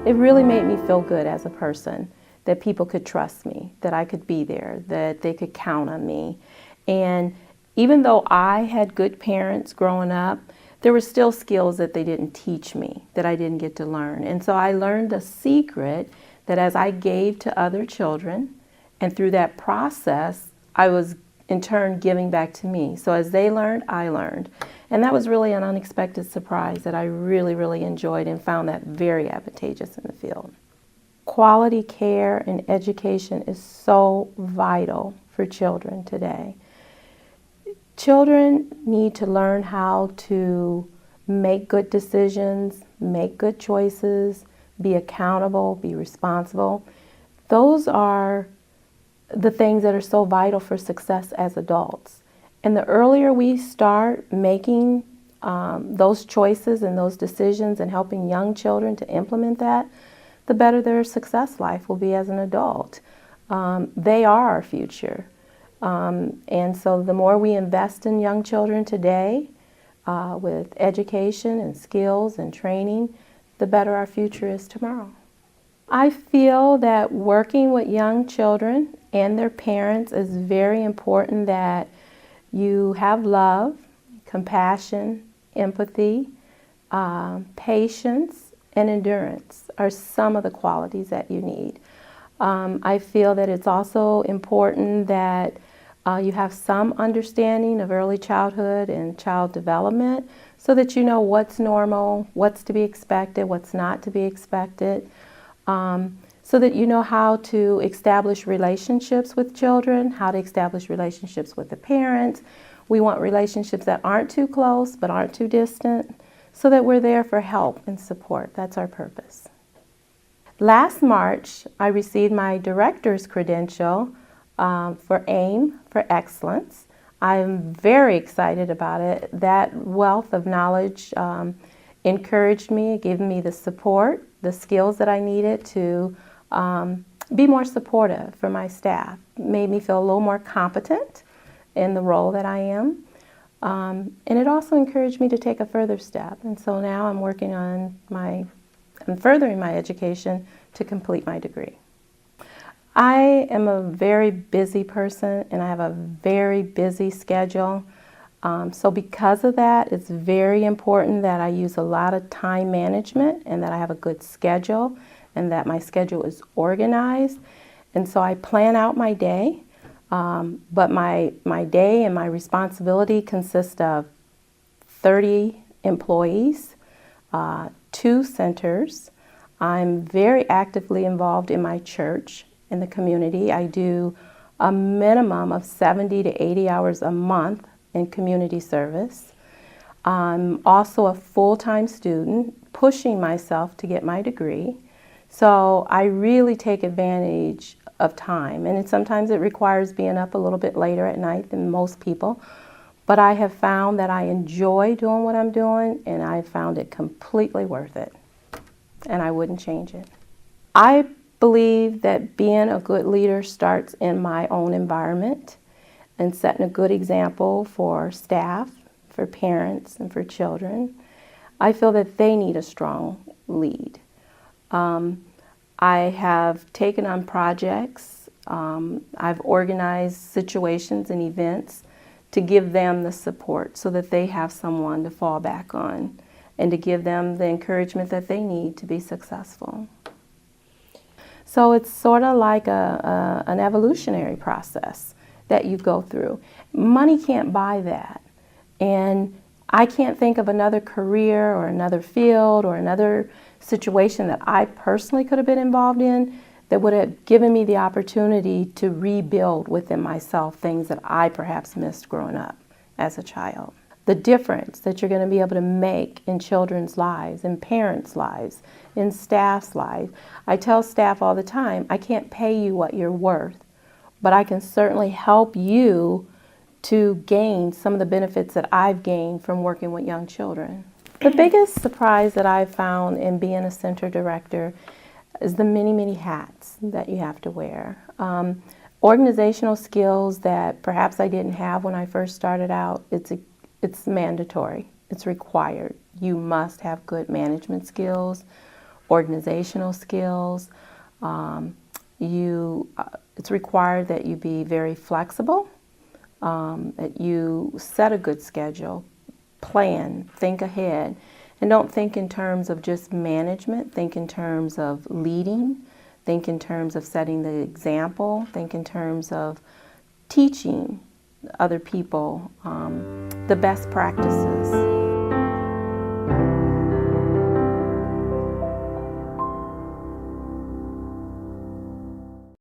It really made me feel good as a person, that people could trust me, that I could be there, that they could count on me. And even though I had good parents growing up, there were still skills that they didn't teach me, that I didn't get to learn. And so I learned a secret that as I gave to other children, and through that process, I was in turn giving back to me. So as they learned, I learned. And that was really an unexpected surprise that I really, really enjoyed and found that very advantageous in the field. Quality care and education is so vital for children today. Children need to learn how to make good decisions, make good choices, be accountable, be responsible. Those are the things that are so vital for success as adults. And the earlier we start making those choices and those decisions and helping young children to implement that, the better their success life will be as an adult. They are our future. And so the more we invest in young children today with education and skills and training, the better our future is tomorrow. I feel that working with young children and their parents is very important, that you have love, compassion, empathy, patience, and endurance are some of the qualities that you need. I feel that it's also important that you have some understanding of early childhood and child development so that you know what's normal, what's to be expected, what's not to be expected. So that you know how to establish relationships with children, how to establish relationships with the parents. We want relationships that aren't too close but aren't too distant, so that we're there for help and support. That's our purpose. Last March, I received my director's credential for AIM, for excellence. I'm very excited about it. That wealth of knowledge encouraged me, gave me the support, the skills that I needed to be more supportive for my staff. Made me feel a little more competent in the role that I am. And it also encouraged me to take a further step. And so now I'm working on I'm furthering my education to complete my degree. I am a very busy person and I have a very busy schedule. So because of that, it's very important that I use a lot of time management and that I have a good schedule and that my schedule is organized. And so I plan out my day, but my day and my responsibility consist of 30 employees, 2 centers. I'm very actively involved in my church, in the community. I do a minimum of 70 to 80 hours a month in community service. I'm also a full-time student, pushing myself to get my degree. So I really take advantage of time, and sometimes it requires being up a little bit later at night than most people. But I have found that I enjoy doing what I'm doing, and I found it completely worth it, and I wouldn't change it. I believe that being a good leader starts in my own environment and setting a good example for staff, for parents, and for children. I feel that they need a strong lead. I have taken on projects. I've organized situations and events to give them the support so that they have someone to fall back on and to give them the encouragement that they need to be successful. So it's sort of like an evolutionary process that you go through. Money can't buy that. And I can't think of another career or another field or another situation that I personally could have been involved in that would have given me the opportunity to rebuild within myself things that I perhaps missed growing up as a child. The difference that you're going to be able to make in children's lives, in parents' lives, in staff's lives. I tell staff all the time, I can't pay you what you're worth, but I can certainly help you to gain some of the benefits that I've gained from working with young children. The biggest surprise that I've found in being a center director is the many, many hats that you have to wear. Organizational skills that perhaps I didn't have when I first started out, it's mandatory, it's required. You must have good management skills, organizational skills. It's required that you be very flexible, that you set a good schedule, plan, think ahead, and don't think in terms of just management. Think in terms of leading, think in terms of setting the example, think in terms of teaching other people the best practices.